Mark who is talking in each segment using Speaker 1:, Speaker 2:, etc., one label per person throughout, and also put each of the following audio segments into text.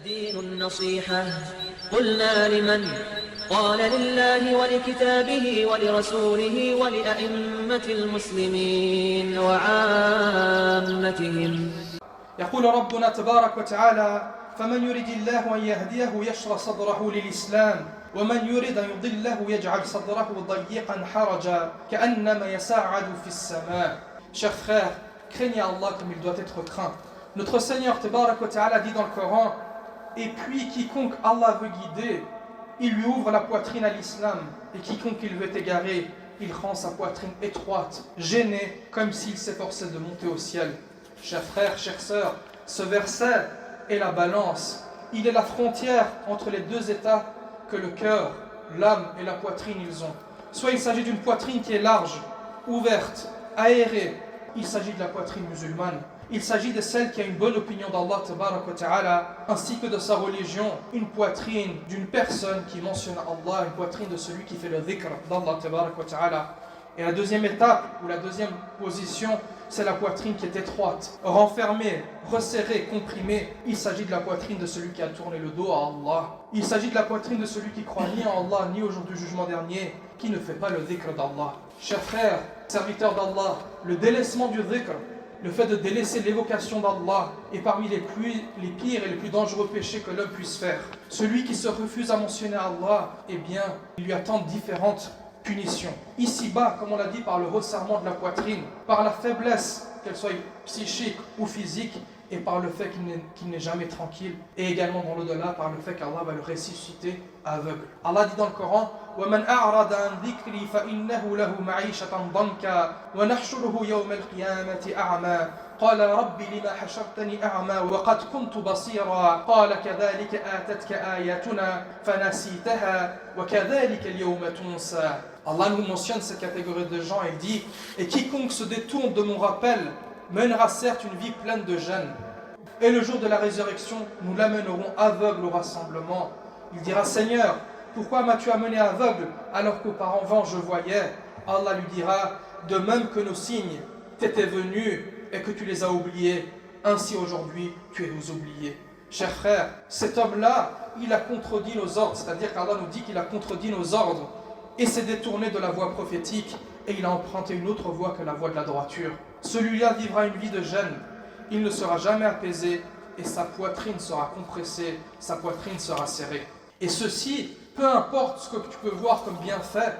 Speaker 1: الدين النصيحة قلنا لمن قال لله ولكتابه ولرسوله ولأئمة المسلمين وعامتهم.
Speaker 2: يقول ربنا تبارك وتعالى فمن يرد الله أن يهديه يشرح صدره للإسلام ومن يرد أن يضله يجعل صدره ضيقا حرجا كأنما يسعد في السماء. Chers frères, craignez Allah comme il doit être craint. Notre Seigneur Tabarak wa Ta'ala dit dans le Coran: et puis quiconque Allah veut guider, il lui ouvre la poitrine à l'islam, et quiconque il veut égarer, il rend sa poitrine étroite, gênée, comme s'il s'efforçait de monter au ciel. Chers frères, chères sœurs, ce verset est la balance. Il est la frontière entre les deux états que le cœur, l'âme et la poitrine ils ont. Soit il s'agit d'une poitrine qui est large, ouverte, aérée. Il s'agit de la poitrine musulmane. Il s'agit de celle qui a une bonne opinion d'Allah Tabarak wa Ta'ala, ainsi que de sa religion. Une poitrine d'une personne qui mentionne Allah, une poitrine de celui qui fait le dhikr d'Allah Tabarak wa Ta'ala. Et la deuxième étape, ou la deuxième position, c'est la poitrine qui est étroite, renfermée, resserrée, comprimée. Il s'agit de la poitrine de celui qui a tourné le dos à Allah. Il s'agit de la poitrine de celui qui croit ni en Allah, ni au jour du jugement dernier, qui ne fait pas le dhikr d'Allah. Chers frères, serviteurs d'Allah, le délaissement du dhikr, le fait de délaisser l'évocation d'Allah est parmi les pires et les plus dangereux péchés que l'homme puisse faire. Celui qui se refuse à mentionner Allah, eh bien, il lui attend différentes punitions. Ici-bas, comme on l'a dit, par le resserrement de la poitrine, par la faiblesse, qu'elle soit psychique ou physique, et par le fait qu'il n'est jamais tranquille, et également dans l'au-delà, par le fait qu'Allah va le ressusciter aveugle. Allah dit dans le Coran: وَمَنْ أَعْرَضَ عَنْ ذِكْرِي فَإِنَّهُ لَهُ مَعِيشَةً ضَنْكًا وَنَحْشُرُهُ يَوْمَ الْقِيَامَةِ أَعْمَى قال رب لما حشرتني أعمى وقد كنت بصيرا قال كذلك آتتك آياتنا فنسيتها وكذلك اليوم تنسى. Allah nous mentionne cette catégorie de gens et dit: et quiconque se détourne de mon rappel mènera certes une vie pleine de gêne. Et le jour de la résurrection, nous l'amènerons aveugle au rassemblement. Il dira: Seigneur, pourquoi m'as-tu amené aveugle alors qu'auparavant je voyais? Allah lui dira: de même que nos signes t'étaient venus et que tu les as oubliés, ainsi aujourd'hui tu es oublié. Chers frères, cet homme-là, il a contredit nos ordres, c'est-à-dire qu'Allah nous dit qu'il a contredit nos ordres et s'est détourné de la voie prophétique et il a emprunté une autre voie que la voie de la droiture. Celui-là vivra une vie de gêne, il ne sera jamais apaisé et sa poitrine sera compressée, sa poitrine sera serrée. Et ceci, peu importe ce que tu peux voir comme bienfait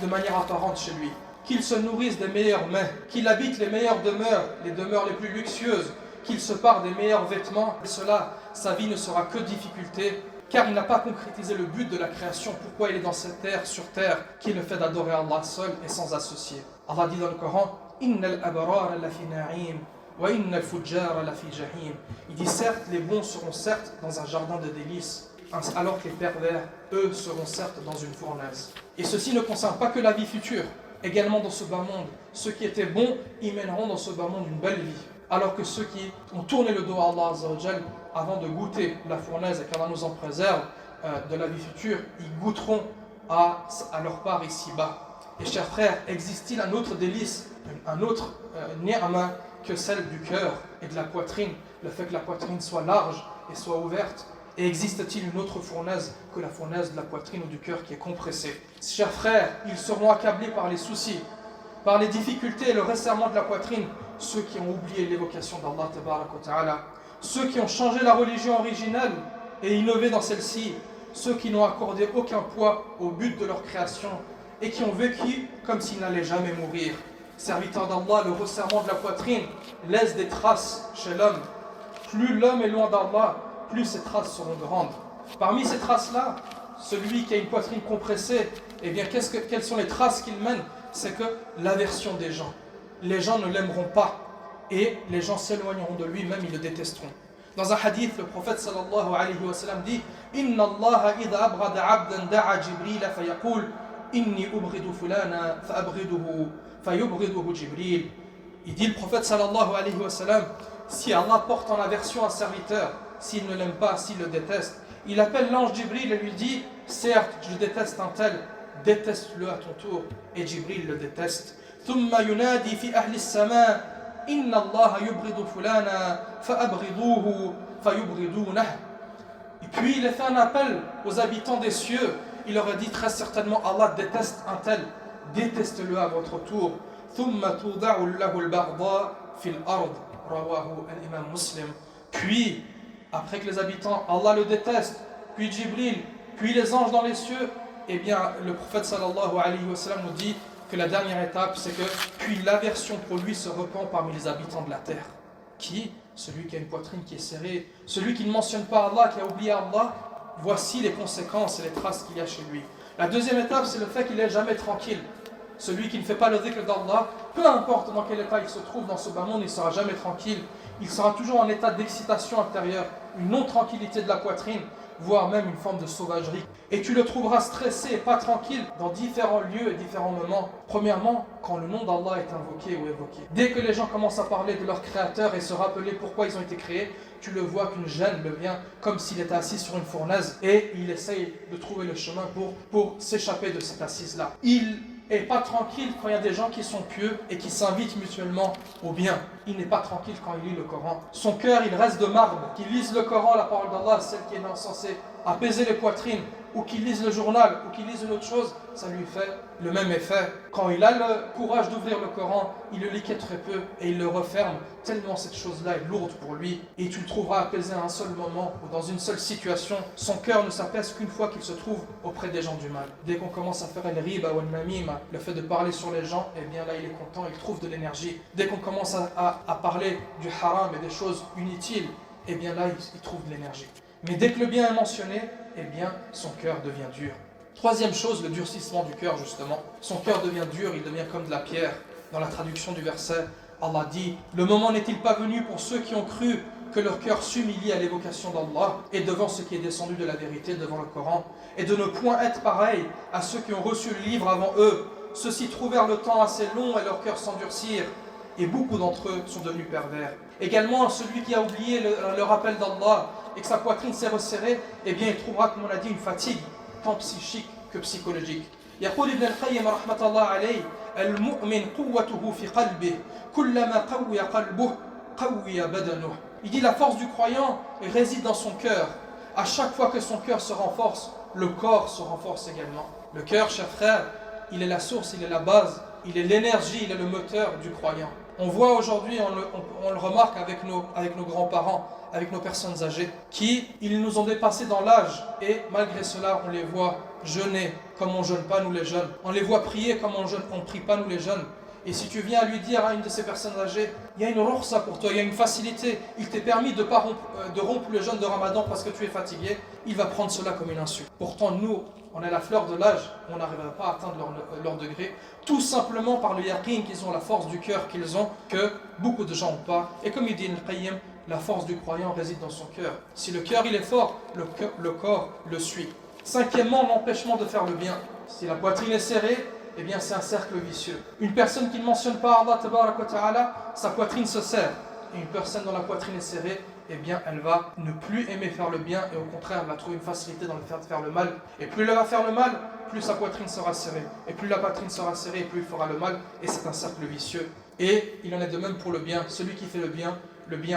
Speaker 2: de manière apparente chez lui, qu'il se nourrisse des meilleurs mets, qu'il habite les meilleures demeures, les demeures les plus luxueuses, qu'il se pare des meilleurs vêtements, cela, sa vie ne sera que difficulté, car il n'a pas concrétisé le but de la création, pourquoi il est dans cette terre, sur terre, qui est le fait d'adorer Allah seul et sans associé. Allah dit dans le Coran: Innal abrara lafi na'im wa innal fujjara lafi jahim. Il dit certes, les bons seront certes dans un jardin de délices, alors que les pervers, eux, seront certes dans une fournaise. Et ceci ne concerne pas que la vie future, également dans ce bas monde. Ceux qui étaient bons, ils mèneront dans ce bas monde une belle vie. Alors que ceux qui ont tourné le dos à Allah Azza wa Jal, avant de goûter la fournaise et qu'Allah nous en préserve de la vie future, ils goûteront à leur part ici-bas. Et chers frères, existe-t-il un autre délice, un autre ni'ma que celle du cœur et de la poitrine, le fait que la poitrine soit large et soit ouverte? Et existe-t-il une autre fournaise que la fournaise de la poitrine ou du cœur qui est compressée? Chers frères, ils seront accablés par les soucis, par les difficultés et le resserrement de la poitrine, ceux qui ont oublié l'évocation d'Allah Tabarak wa Ta'ala, ceux qui ont changé la religion originelle et innové dans celle-ci, ceux qui n'ont accordé aucun poids au but de leur création et qui ont vécu comme s'ils n'allaient jamais mourir. Serviteurs d'Allah, le resserrement de la poitrine laisse des traces chez l'homme. Plus l'homme est loin d'Allah, plus ces traces seront grandes. Parmi ces traces-là, celui qui a une poitrine compressée, eh bien, quelles sont les traces qu'il mène? C'est que l'aversion des gens. Les gens ne l'aimeront pas et les gens s'éloigneront de lui, même ils le détesteront. Dans un hadith, le prophète sallallahu alayhi wa sallam dit: Inna Allah idha abrada abdan da'a Jibril fayaqul inni ubridu fulana fayubriduhu Jibril. Il dit, le prophète sallallahu alayhi wa sallam, si Allah porte en aversion un serviteur, s'il ne l'aime pas, s'il le déteste, il appelle l'ange Jibril et lui dit: certes, je déteste un tel, déteste-le à ton tour. Et Jibril le déteste. ثم ينادي في أهل السماء إن الله يبغض فلانا فأبغضوه فيبغضونه. Et puis il a fait un appel aux habitants des cieux. Il leur a dit très certainement Allah déteste un tel, déteste-le à votre tour. Puis, après que les habitants, Allah le déteste, puis Jibril, puis les anges dans les cieux, eh bien le prophète sallallahu alayhi wa sallam nous dit que la dernière étape c'est que puis l'aversion pour lui se répand parmi les habitants de la terre. Qui? Celui qui a une poitrine qui est serrée, celui qui ne mentionne pas Allah, qui a oublié Allah. Voici les conséquences et les traces qu'il y a chez lui. La deuxième étape c'est le fait qu'il n'est jamais tranquille. Celui qui ne fait pas le dhikr d'Allah, peu importe dans quel état il se trouve dans ce bas monde, il ne sera jamais tranquille. Il sera toujours en état d'excitation intérieure, une non-tranquillité de la poitrine, voire même une forme de sauvagerie. Et tu le trouveras stressé et pas tranquille dans différents lieux et différents moments. Premièrement, quand le nom d'Allah est invoqué ou évoqué. Dès que les gens commencent à parler de leur créateur et se rappeler pourquoi ils ont été créés, tu le vois qu'une gêne le vient comme s'il était assis sur une fournaise et il essaye de trouver le chemin pour s'échapper de cette assise-là. Il n'est pas tranquille quand il y a des gens qui sont pieux et qui s'invitent mutuellement au bien. Il n'est pas tranquille quand il lit le Coran. Son cœur, il reste de marbre. Qu'il lise le Coran, la parole d'Allah, celle qui est censée apaiser les poitrines, ou qu'il lise le journal, ou qu'il lise une autre chose, ça lui fait le même effet. Quand il a le courage d'ouvrir le Coran, il le lit que très peu et il le referme, tellement cette chose-là est lourde pour lui. Et tu le trouveras apaisé à un seul moment ou dans une seule situation. Son cœur ne s'apaise qu'une fois qu'il se trouve auprès des gens du mal. Dès qu'on commence à faire le riba ou le namima, le fait de parler sur les gens, eh bien là il est content, il trouve de l'énergie. Dès qu'on commence à parler du haram et des choses inutiles, eh bien là il trouve de l'énergie. Mais dès que le bien est mentionné, eh bien son cœur devient dur. Troisième chose, le durcissement du cœur justement. Son cœur devient dur, il devient comme de la pierre. Dans la traduction du verset, Allah dit « Le moment n'est-il pas venu pour ceux qui ont cru que leur cœur s'humilie à l'évocation d'Allah et devant ce qui est descendu de la vérité, devant le Coran, et de ne point être pareil à ceux qui ont reçu le livre avant eux. Ceux-ci trouvèrent le temps assez long et leur cœur s'endurcirent, et beaucoup d'entre eux sont devenus pervers. Également, celui qui a oublié le rappel d'Allah et que sa poitrine s'est resserrée, eh bien il trouvera, comme on l'a dit, une fatigue, tant psychique que psychologique. يقول ابن القيم رحمة الله عليه المؤمن قوته في قلبه كلما قوي قلبه قوي بدنه. Il dit la force du croyant réside dans son cœur. À chaque fois que son cœur se renforce, le corps se renforce également. Le cœur, chers frères, il est la source, il est la base, il est l'énergie, il est le moteur du croyant. On voit aujourd'hui, on le remarque avec nos grands-parents, avec nos personnes âgées, ils nous ont dépassés dans l'âge et malgré cela, on les voit jeûner comme on ne jeûne pas nous les jeunes. On les voit prier comme on ne prie pas nous les jeunes. Et si tu viens à lui dire à une de ces personnes âgées, il y a une rukhsa pour toi, il y a une facilité, il t'est permis de rompre le jeûne de Ramadan parce que tu es fatigué, il va prendre cela comme une insulte. Pourtant nous, on est à la fleur de l'âge, on n'arrivera pas à atteindre leur degré, tout simplement par le yaqin qu'ils ont, la force du cœur qu'ils ont, que beaucoup de gens n'ont pas. Et comme il dit Al-Qayyim, la force du croyant réside dans son cœur. Si le cœur il est fort, le corps le suit. Cinquièmement, l'empêchement de faire le bien. Si la poitrine est serrée, eh bien c'est un cercle vicieux. Une personne qui ne mentionne pas Allah tabarak wa ta'ala, sa poitrine se serre. Et une personne dont la poitrine est serrée, eh bien elle va ne plus aimer faire le bien et au contraire elle va trouver une facilité dans le fait de faire le mal. Et plus elle va faire le mal, plus sa poitrine sera serrée. Et plus la poitrine sera serrée, plus il fera le mal. Et c'est un cercle vicieux. Et il en est de même pour le bien. Celui qui fait le bien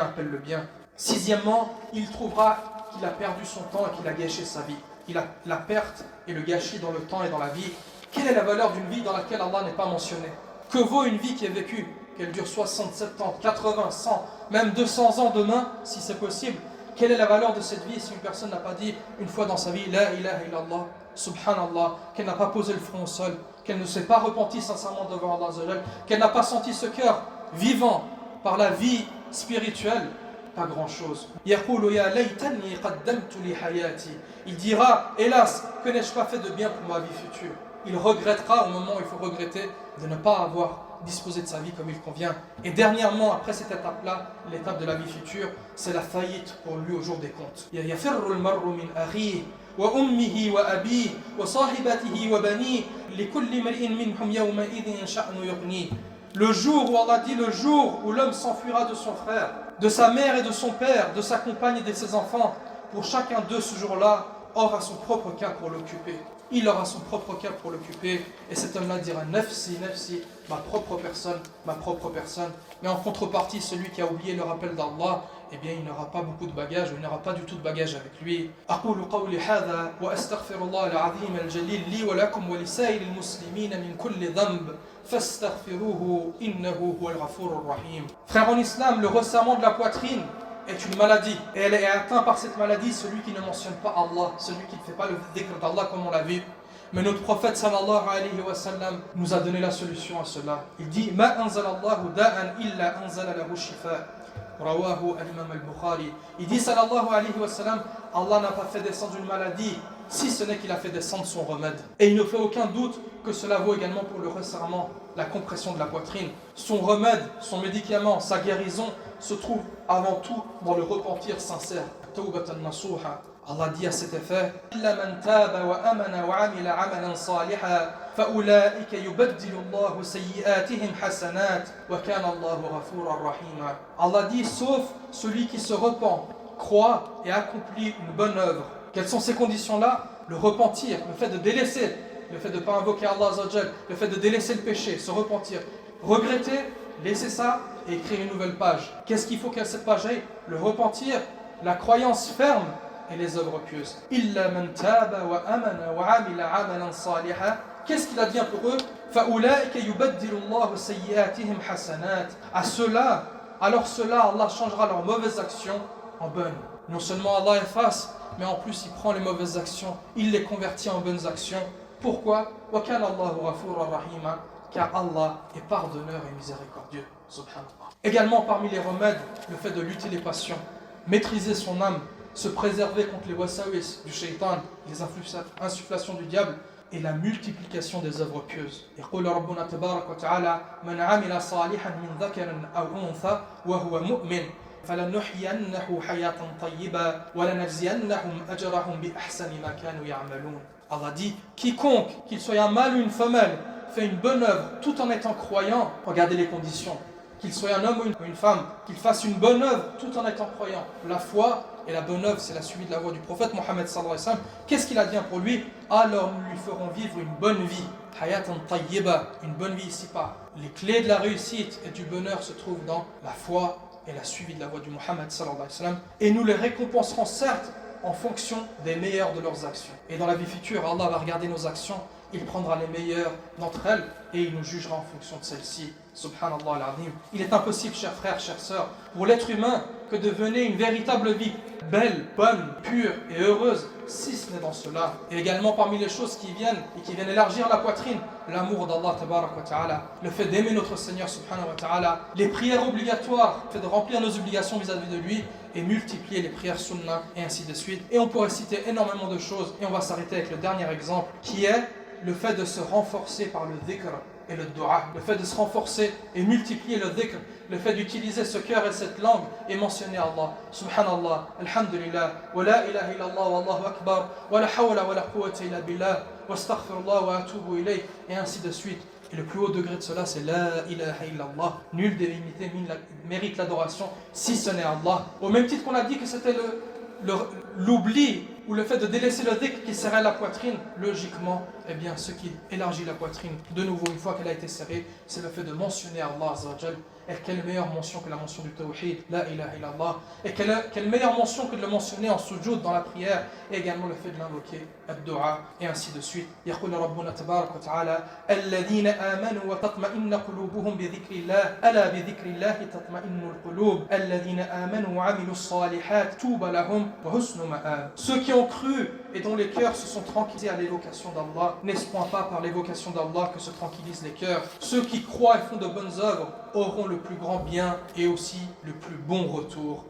Speaker 2: appelle le bien. Sixièmement, il trouvera qu'il a perdu son temps et qu'il a gâché sa vie. Il a la perte et le gâchis dans le temps et dans la vie. Quelle est la valeur d'une vie dans laquelle Allah n'est pas mentionné? Que vaut une vie qui est vécue? Qu'elle dure 60, 70, 80, 100, même 200 ans demain, si c'est possible. Quelle est la valeur de cette vie si une personne n'a pas dit une fois dans sa vie La ilaha illallah, subhanallah, qu'elle n'a pas posé le front au sol, qu'elle ne s'est pas repentie sincèrement devant Allah, qu'elle n'a pas senti ce cœur vivant par la vie spirituelle? Pas grand-chose. Il dira, hélas, que n'ai-je pas fait de bien pour ma vie future? Il regrettera au moment où il faut regretter de ne pas avoir disposé de sa vie comme il convient. Et dernièrement, après cette étape-là, l'étape de la vie future, c'est la faillite pour lui au jour des comptes. Le jour où Allah dit, le jour où l'homme s'enfuira de son frère, de sa mère et de son père, de sa compagne et de ses enfants, pour chacun d'eux ce jour-là aura son propre cas pour l'occuper. Il aura son propre cas pour l'occuper et cet homme-là dira nafsi, nafsi, ma propre personne, ma propre personne. Mais en contrepartie, celui qui a oublié le rappel d'Allah eh bien il n'aura pas beaucoup de bagages, ou il n'aura pas du tout de bagages avec lui. أقول قولي هذا وأستغفر الله العظيم الجليل لي ولكم ولسائر المسلمين من كل ذنب فاستغفروه إنه هو الغفور الرحيم. Frère en islam, le resserrement de la poitrine est une maladie, et elle est atteinte par cette maladie celui qui ne mentionne pas Allah, celui qui ne fait pas le dhikr d'Allah comme on l'a vu. Mais notre prophète sallallahu alayhi wa sallam nous a donné la solution à cela. Il dit Ma anzalallahu da'an illa anzala lahu shifa. Rawahu al-Imam al-Bukhari. Il dit sallallahu alayhi wa sallam, Allah n'a pas fait descendre une maladie si ce n'est qu'il a fait descendre son remède. Et il ne fait aucun doute que cela vaut également pour le resserrement, la compression de la poitrine. Son remède, son médicament, sa guérison se trouve avant tout dans le repentir sincère. Tawbatan nasuha. Allah dit à cet effet إِلَّا مَنْ تَابَ وَأَمَنَ وَعَمِلَ عَمَلًا صَالِحًا فَأُولَٰئِكَ يُبَدِّلُ اللَّهُ سَيِّئَاتِهِمْ حَسَنَاتٍ وَكَانَ اللَّهُ غَفُورًا رَحِيمًا. Allah dit sauf celui qui se repent, croit et accomplit une bonne œuvre. Quelles sont ces conditions-là? Le repentir, le fait de délaisser, le fait de ne pas invoquer Allah Azza wa Jal, le fait de délaisser le péché, se repentir, regretter, laisser ça et écrire une nouvelle page. Qu'est-ce qu'il faut qu'elle cette page ait? Le repentir, la croyance ferme et les œuvres pieuses. Illa man taba wa amana wa amila amalan salihan. Qu'est-ce qu'il advient pour eux? Fa ulaika yubaddilu Allahu sayyi'atihim hasanat. À ceux-là, alors ceux-là, Allah changera leurs mauvaises actions en bonnes. Non seulement Allah efface, mais en plus il prend les mauvaises actions, il les convertit en bonnes actions. Pourquoi? Wa kana Allahu ghafuran rahima. Car Allah est pardonneur et miséricordieux. Subhanallah. Également parmi les remèdes, le fait de lutter les passions, maîtriser son âme, se préserver contre les wasawis du shaitan, les insufflations du diable et la multiplication des œuvres pieuses. يقول ربنا تبارك وتعالى من عمل صالحا من ذكر أو أنثى وهو مؤمن فلنحيينه حياة طيبة ولنجزينهم أجرهم بأحسن ما كانوا يعملون. Allah dit quiconque, qu'il soit un mâle ou une femelle, fait une bonne œuvre tout en étant croyant, regardez les conditions. Qu'il soit un homme ou une femme, qu'il fasse une bonne œuvre tout en étant croyant. La foi et la bonne œuvre, c'est la suite de la voie du prophète Mohammed sallallahu alayhi wa sallam. Qu'est-ce qu'il advient pour lui? Alors nous lui ferons vivre une bonne vie. Hayatan tayyiba, une bonne vie ici-bas. Les clés de la réussite et du bonheur se trouvent dans la foi et la suivi de la voie du Mohammed sallallahu alayhi wa sallam. Et nous les récompenserons certes en fonction des meilleures de leurs actions. Et dans la vie future, Allah va regarder nos actions, il prendra les meilleures d'entre elles et il nous jugera en fonction de celles-ci. Subhanallah al-Azim. Il est impossible, chers frères, chères sœurs, pour l'être humain que de mener une véritable vie belle, bonne, pure et heureuse, si ce n'est dans cela. Et également parmi les choses qui viennent élargir la poitrine, l'amour d'Allah tabarak wa ta'ala, le fait d'aimer notre Seigneur subhanahu wa ta'ala, les prières obligatoires, le fait de remplir nos obligations vis-à-vis de lui et multiplier les prières sunnah et ainsi de suite. Et on pourrait citer énormément de choses et on va s'arrêter avec le dernier exemple qui est le fait de se renforcer par le dhikr et le dua, le fait de se renforcer et multiplier le dhikr, le fait d'utiliser ce cœur et cette langue et mentionner Allah, subhanallah, alhamdulillah, wa la ilaha illallah, wallahu akbar, wa la hawla wa la quwwata illa billah, wa astaghfirullah wa atubu ilayh, et ainsi de suite. Et le plus haut degré de cela, c'est la ilaha illallah. Nulle divinité mérite l'adoration si ce n'est Allah. Au même titre qu'on a dit que c'était l'oubli ou le fait de délaisser le dhikr qui serrait la poitrine, logiquement, eh bien, ce qui élargit la poitrine, de nouveau, une fois qu'elle a été serrée, c'est le fait de mentionner Allah Azza wa Jal. Et quelle meilleure mention que la mention du tawhid, la ilaha illallah. Et quelle meilleure mention que de le mentionner en sujoud dans la prière, et également le fait de l'invoquer, ad-du'a, et ainsi de suite. يقول ربنا تبارك وتعالى الذين آمنوا وتطمئن قلوبهم بذكر الله ألا بذكر الله تطمئن القلوب الذين آمنوا وعملوا الصالحات طوبى لهم وحسن مآب. Ceux qui ont cru et dont les cœurs se sont tranquillisés à l'évocation d'Allah, n'est-ce point pas par l'évocation d'Allah que se tranquillisent les cœurs? Ceux qui croient et font de bonnes œuvres auront le plus grand bien et aussi le plus bon retour.